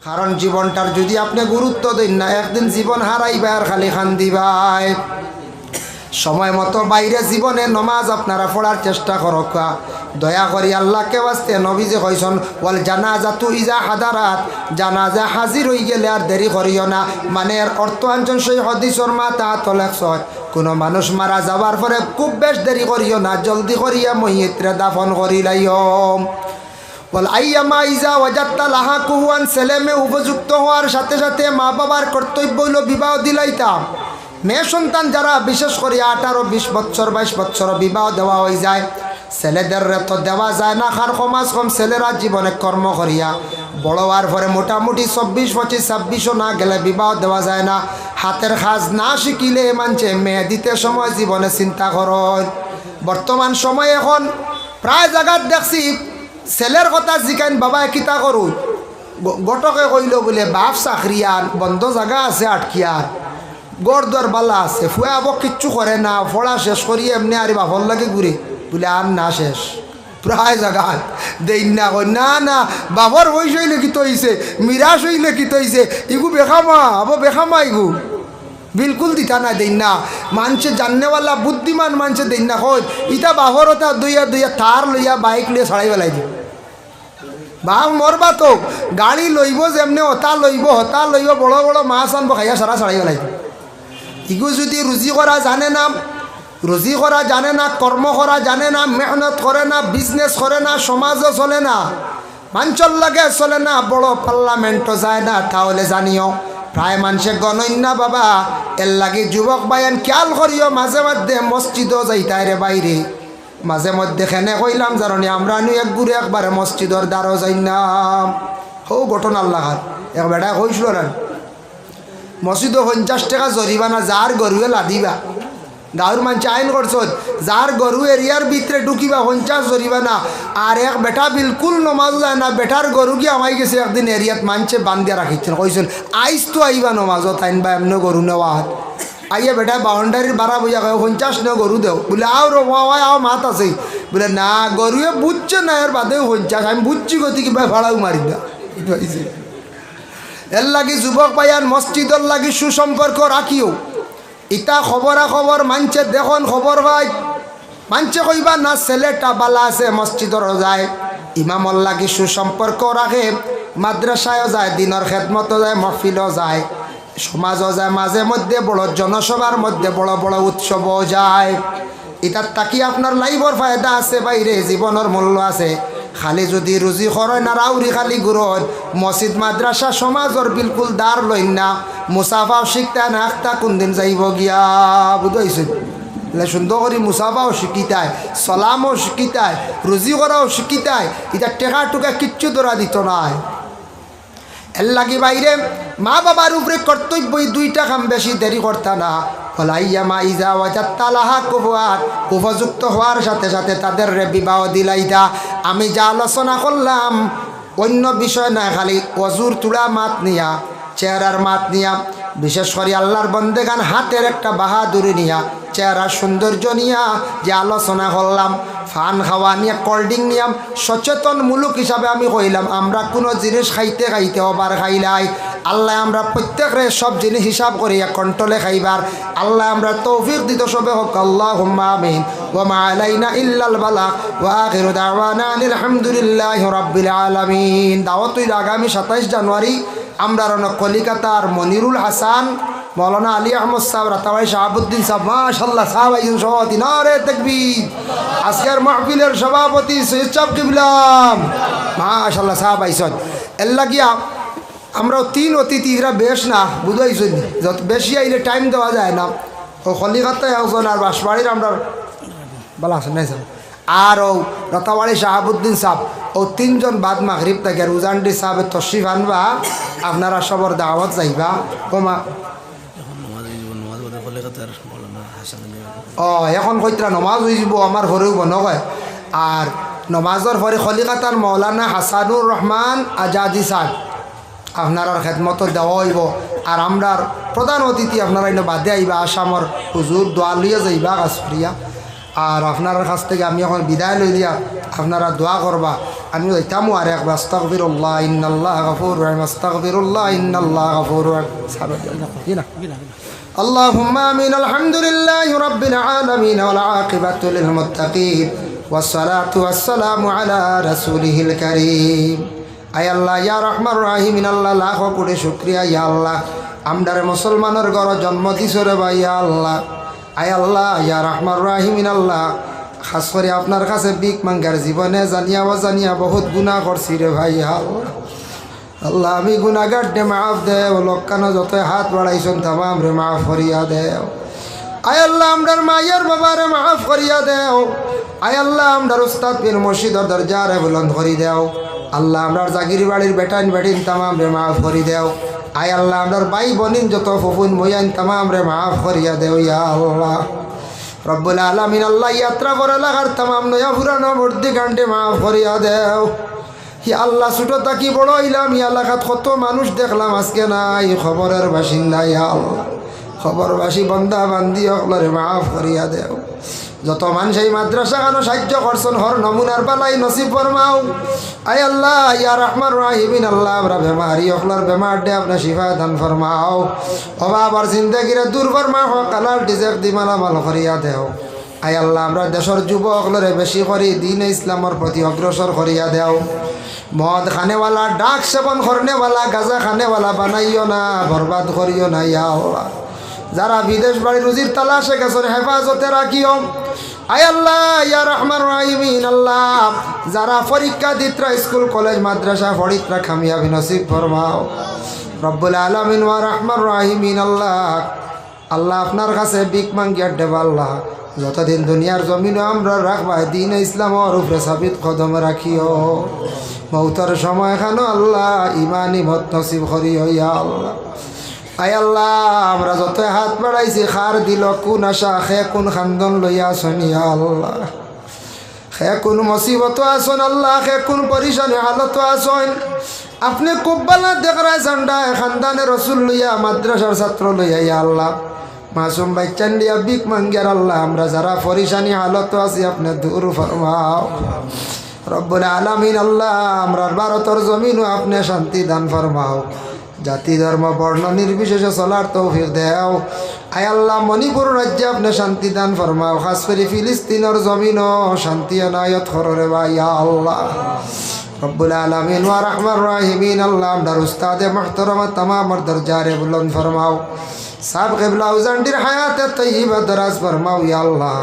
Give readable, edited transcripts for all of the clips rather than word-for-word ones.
কারণ জীবনটার যদি আপনি গুরুত্ব দেন না, একদিন জীবন হারাইবা আর খালি খান্দিবাই। সময় মতো বাইরে জীবনে নমাজ আপনারা পড়ার চেষ্টা করক। দয়া করি আল্লাহকে বাস্তে নবীজি কইছেন ওয়াল জানাজাতু ইজা হাদারাত, জানাজা হাজির হয়ে গেলে আর দেরি করিও না। মানে এর অর্থ আনছেন সেই হদিসর মাতা তলেকস, কোনো মানুষ মারা যাবার পরে খুব বেশ দেরি করিও না, জলদি করিয়া মইয়িত্রে দাফন করি লাইও। বল আইয়ামা ইজা ওয়াজাত্তা লাহা কুহুয়ান, ছেলে মেয়ে উপযুক্ত হওয়ার সাথে সাথে মা বাবার কর্তব্য হইল বিবাহ দিলাইতাম। মেয়ে সন্তান যারা বিশেষ করে 18, 20 বছর 22 বছর বিবাহ দেওয়া হয়ে যায়, ছেলেদের তো দেওয়া যায় না। খার সমাজ কম ছেলেরা জীবনে কর্ম করিয়া বড় হওয়ার পরে মোটামুটি 24, 25, 26 না গেলে বিবাহ দেওয়া যায় না। হাতের কাজ না শিখিলে মানছে মেয়ে দিতে সময় জীবনে চিন্তা করেন। বর্তমান সময় এখন প্রায় জায়গাত দেখছি ছেলের কথা জিকাইন বাবা কিতা করুন, গটকে কইল বলে বাপ চাকরিয়ান, বন্ধ জায়গা আছে আটকিয়ার, গড় দর বালা আছে, ফুয়া আবক কিচ্ছু করে না, পড়া শেষ করি এমনি আর বাপর লাগে ঘুরে বলে আর না শেষ। প্রায় জায়গায় দেই না কই না না বাপর বয়স হইলে কি তৈছে, মিরাজ হইলে কি তৈছে, ইগু বেখামা আবো বেখামা ইগু বিলকুল দিতা না দেই না। মানুষে জাননেওয়ালা বুদ্ধিমান মানুষে দেই না কই ইটা বাপর ওটা দুইয়া দুইয়া তার লইয়া বাইক লইয়া ছড়াই বেলাই দিব। বাপ মরবা তো গাড়ি লইব যেমনি হতা লইব, হতা লইব বড় বড় মাছ আনবো খাইয়া সারা ছড়াই বেলাই দিব। ইগু যদি রুজি করা জানে না, রুজি করা জানে না, কর্ম করা জানে না, মেহনত করে না, বিজনেস করে না, সমাজও চলে না, মানুষের লাগে চলে না, বড় পার্লামেন্টও যায় না, তাহলে জানিও প্রায় মানুষে গণন্যা বাবা। এর লাগে যুবক বায়ান খেয়াল করিও, মাঝে মধ্যে মসজিদও যাইতাই রে বাইরে, মাঝে মধ্যে খেনে কইলাম জানি আমরা নু এক ঘুরে একবারে মসজিদর দ্বারও যাই না। হো ঘটনা আল্লাহ এক বেটা কইছিল না মসজিদও 50 টাকা জরিমানা যার গরুয়ে লাদিবা। গাঁর মানুষ আইন করছেন যার গরু এরিয়ার ভিতরে ঢুকিবা 50 জরিমানা। আর এক বেটা বিলকুল নমাজ যায় না, বেটার গরু কি আমাই গেছে একদিন এরিয়াত মানুষে বান্ধিয়া রাখিছেন, কইছেন আইস তো আইবা নমাজত আইনবা এমনি গরু নেওয়া হাত আইয়া বেটা বাউন্ডারির বাড়া বইয়া কয় 50 নে গরু দেও বলে আও রোয়া আও মাত আছে বলে না গরুয়ে বুঝছে না এর বাদেও 50 আমি বুঝছি গতি কিবা ভাড়াও মারি না। এর লাগি যুবক পাইয়ান মসজিদর লাগি সুসম্পর্ক রাখিও। ইটা খবরা খবর মানছে দেখুন খবর ভাই মানছে কইবা না ছেলেটা বালা আছে মসজিদর যায়, ইমামর লাগি সুসম্পর্ক রাখে, মাদ্রাসায়ও যায়, দিনের খেদমতও যায়, মহফিলও যায়, সমাজও যায়, মাঝে মধ্যে বড় জনসভার মধ্যে বড় বড় উৎসবও যায়। এটার তাকি আপনার লাইফর ফায়দা আছে, বাইরে জীবনের মূল্য আছে। খালি যদি রুজি খরয় না রাউরি খালি গুরন মসজিদ মাদ্রাসা সমাজর বিলকুল দার লইন না, মুসাফাও শিখতে না আখতা কোনদিন যাইব গিয়া বুঝাইছে সুন্দর করে মুসাফাও শিখিতায়, সলামও শিখিতায়, রুজি করাও শিখিতায়। এটা টেকা টুকা কিচ্ছু ধরা দিত নাই। এর লাগি বাইরে মা বাবার উপরে কর্তব্য দুইটা কাম বেশি দেরি করতা না। হলাইয়ামা ইজা ওয়াজাত্তা লাহা কুহুয়াত, উপযুক্ত হওয়ার সাথে সাথে তাদের বিবাহ দিলাইতা। আমি যা আলোচনা করলাম অন্য বিষয় না, খালি অজুর তুড়া মাত নিয়া, চেহারার মাত নিয়া, বিশেষ করে আল্লাহর বন্দেগান হাতের একটা বাহাদুরি নিয়া, চেহারার সৌন্দর্য নিয়া যে আলোচনা করলাম, ফান খাওয়া নিয়ে, কোল্ড ড্রিঙ্ক নিয়াম, সচেতনমূলক হিসাবে আমি কইলাম আমরা কোনো জিনিস খাইতে খাইতে ওবার খাইলাই। আল্লাহ আমরা প্রত্যেকরে সব জিনিস হিসাব করিয়া কন্ট্রোলে খাইবার আল্লাহ আমরা তৌফিক দিত সবে হোক। আল্লাহুম্মা আমিন। ওয়া মা আলাইনা ইল্লাল বালাগ ওয়া আখিরু দাওয়ানা আলহামদুলিল্লাহি রাব্বিল আলামিন। দাওয়াতুল আগামী 27 জানুয়ারি আমরা কলিকাতার মনিরুল হাসান, মৌলানা আলী আহমদ সাহেব, রাতাবাই শাহাবুদ্দিন সাহেব, মাশাআল্লাহ সাহেব আইন সভাপতি, নারে তাকবীর। আজকের মাহফিলের সভাপতি সৈয়দ সাহেব কিবলাম, মাশাআল্লাহ সাহেব আইসন। এর লাগিয়া আমরা 3 অতিথিরা বেশ না বুঝাইছেন, যত বেশি আইলে টাইম দেওয়া যায় না। ও কলিকাতায় একজন আর বাঁশবাড়ির আমরা বলা আছেন নাই স্যার, আর ও রতাবাড়ি শাহাবুদ্দিন সাহেব, ও 3 জন বাদ মাগরিব থেকে রুজানডি সাহেবের তশরিফ আনবা, আপনারা সবর দাওয়াত যাইবা। কমা এখন কইতরা নমাজ হয়ে যাব আমার ঘরেও বনকয়। আর নমাজের পরে কলিকাতার মৌলানা হাসানুর রহমান আজাদি সাহেব আপনার খেদমত দেওয়া হইব। আর আমরার প্রধান অতিথি আপনারা বাদে আইবা, আসামর হুজুর দোয়া লইয়া যাইবা কাজফরিয়া। আর আপনার কাছ থেকে আমি এখন বিদায় লই দিয়া আপনারা দোয়া করবা আমি ওইটামো আর একবার আস্তাগফিরুল্লাহ ইন্নাল্লাহ গফুরুর রহিম আস্তাগফিরুল্লাহ ইন্নাল্লাহ গফুরুর রহিম اللهم آمين الحمد لله رب العالمين والعاقبة للمتقين والصلاة والسلام على رسوله الكريم আয় আল্লাহ ইয়া রহমান রাহিমিন আল্লাহ লাখ কোটি শুকরিয়া ইয়া আল্লাহ আমদারে মুসলমানের ঘর জন্ম দিছরে ভাই ইয়া আল্লাহ আয় আল্লাহ ইয়া রহমান রাহিমিন আল্লাহ খাস করে আপনার কাছে বিক মাঙ্গার জীবনে জানিয়া অজানিয়া বহুত গুনাহ করছি রে ভাই ইয়া আল্লাহ আল্লাহ আমি গুনাহগার দে মাফ দে ও লোকানো যত হাত বাড়াইছেন তামাম রে মাফ করিয়া দেও আয় আল্লাহ আমরার মায়ের বাবারে মাফ করিয়া দেও আয় আল্লাহ আমরার উস্তাদ পীর মুর্শিদের দরজারে বুলন্দ করি দেও আল্লাহ আমরার জাগির বাড়ির বেটাইন বেটিন তামাম রে মাফ করি দেও আয় আল্লাহ আমরার ভাই বনিন যত ফুফুন ময়ান তামাম রে মাফ করিয়া দেও ইয়া আল্লাহ রব্বুল আলামিন আল্লাহ ইয়াত্রা করে লাগার তামাম নয়া পুরানো মূর্তি গান্ডে মাফ করিয়া দেও হি আল্লাহ ছোট থাকি বড় হইলাম ই এলাকাত কত মানুষ দেখলাম আজকে নাই খবরের বাসিন্দা ইয়া আল্লাহ খবরবাসী বন্দা বান্দি অকলরে মাফ করিয়া দেও যত মানুষ এই মাদ্রাসা খানো সাহায্য করছেন হর নমুনার বালাই নসিব ফরমাও আয় আল্লাহ ইয়া রহমান রাহিমিন আল্লাহ আমরা বেমারি অকলার বেমার দে আপনার শিফা দান ফরমাও অভাবার জিন্দগিরে দূর ফরমাও কালাল ডিজেক দিমালা মাল করিয়া দেও আয় আল্লাহ আমরা দেশের যুবকলরে বেশি করি দিন ইসলামের প্রতি অগ্রসর করিয়া দেও মদ খানেওয়ালা ডাক সেবন করনেওয়ালা গাঁজা খানেওয়ালা বানাইও না বরবাদ করিও না ইয়া আল্লাহ যারা বিদেশ বাড়ি রুজির তালাশে গেছেন হেফাজতে রাখিও আয় আল্লাহ ইয়া রহমান রাহিমিন আল্লাহ যারা পরীক্ষা দিত্রা স্কুল কলেজ মাদ্রাসা পড়িত্রা কামিয়াবি নসিব ফরমাও রব্বুল আলামিন ওয়া রহমান রাহিমিন আল্লাহ আল্লাহ আপনার কাছে বিক মাঙ্গিয়া দেব আল্লাহ যতদিন দুনিয়ার জমিনে আমরা রাখবা দিন ইসলামর উপরে সাবিত কদম রাখিও মৌতর সময় খানো আল্লাহ ইমানি মত নসিব করিও ইয়া আল্লাহ আয় আল্লাহ আমরা যত হাত বাড়াইছি খার দিল কোন আশা খে কোন খান্দন লইয়া আসন ইয়া আল্লাহ খে কোন মুসিবত আসন আল্লাহ খে কোন পরিশানি হালত আসন আপনি কুব্বালা দেখরায় ঝান্ডা খানদানে রসুল লইয়া মাদ্রাসার ছাত্র লইয়া ইয়া আল্লাহ মাসুম বাচ্চান দিয়া বিক মাঙ্গিয়ার আল্লাহ আমরা যারা পরিশানি হালত আছি আপনি দূর ফরমাও রব্বুল আলামিন আল্লাহ আমরা ভারতের জমিনও আপনি শান্তি দান ফরমাও জাতি ধর্ম বর্ণ নির্বিশেষে চলার তৌফিক দেও আয় আল্লাহ মণিপুর রাজ্যে আপনি শান্তি দান ফরমাও খাস করে ফিলিস্তিনের জমিনও শান্তি আনায়ত কররে ভাই আল্লাহ রব্বুল আলামিন ওয়া রহমান রাহিমিন আল্লাহ আমদার উস্তাদে মুহতারামা তামামর দরজারে বুলন্দ ফরমাও সাব কিবলা উজান্ডির হায়াতে তয়্যিবা দরাজ ফরমাও ইয়া আল্লাহ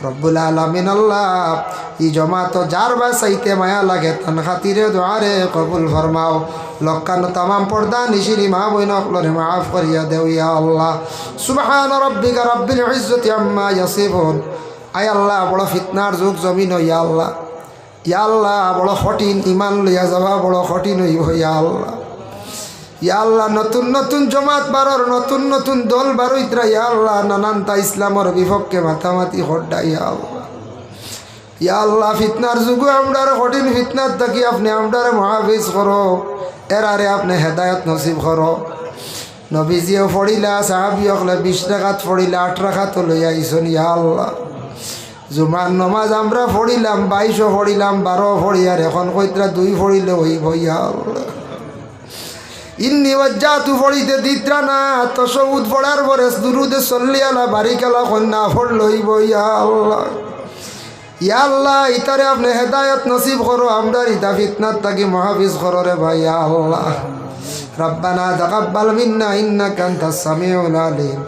রব্বুল আলামিন আল্লাহ ই জমাত যার বা চাইতে মায়া লাগে তান খাতিরে দোয়ারে কবুল ফরমাও লক্কানো তামাম পর্দা নিশিরি মা বইন অকলরে মাফ করিয়া দেও ইয়া আল্লাহ সুবহান রাব্বিকা রাব্বিল ইজ্জতি আম্মা ইয়াসিফুন আয় আল্লাহ বড় ফিতনার যুগ জমিন ইয়া আল্লাহ ইয়া আল্লাহ বড় কঠিন ইমান লইয়া যাওয়া বড় কঠিন হইব ইয়া আল্লাহ ইয়া আল্লাহ নতুন নতুন জমাত বারর নতুন নতুন দল বারইত্রা ইয়া আল্লাহ নানানটা ইসলামের বিপক্ষে মাথামাতি হড্ডা ইয়া আল্লাহ ইয়া আল্লাহ ফিতনার যুগে আমরার কঠিন ফিতনার থাকি আপনি আমরারে মহাফিজ করো এরারে আপনি হেদায়ত নসিব করো নবীজিও পড়িলা সাহাবি অকলে 20 রাকাত পড়িলা 8 রাকাত লইয়া আইসন ইয়া আল্লাহ জুমার নমাজ আমরা পড়িলাম 22 পড়িলাম 12 পড়ি আর এখন কইত্রা 2 পড়িলে হইব ইয়া আল্লাহ ইন্নি ওয়াজ্জাতু পড়িতে দিত্রা না তাশাহুদ পড়ার পরে দুরুদে সাল্লি আলা বারিকালা কন্যা পড় লইব ইয়া আল্লাহ ইয়া আল্লাহ ইতারে আপনি হেদায়েত নসিব করো আমরা ইতা ফিতনাত থাকি মহাফিজ করো রে ভাই ইয়া আল্লাহ রব্বানা তাকাব্বাল মিন্না ইন্নাকা আনতাস সামিউল আলিম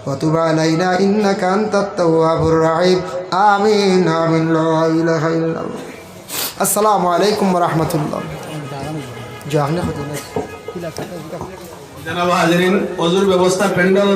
ওয়া তুব আলাইনা ইন্নাকা আনতাত তাওয়াবুর রহিম আমিন আমিন লা ইলাহা ইল্লাল্লাহ আসসালামু আলাইকুম ওয়া রাহমাতুল্লাহ জাহনে খুদে জনাব হাজিরিন ওযুর ব্যবস্থা প্যান্ডেল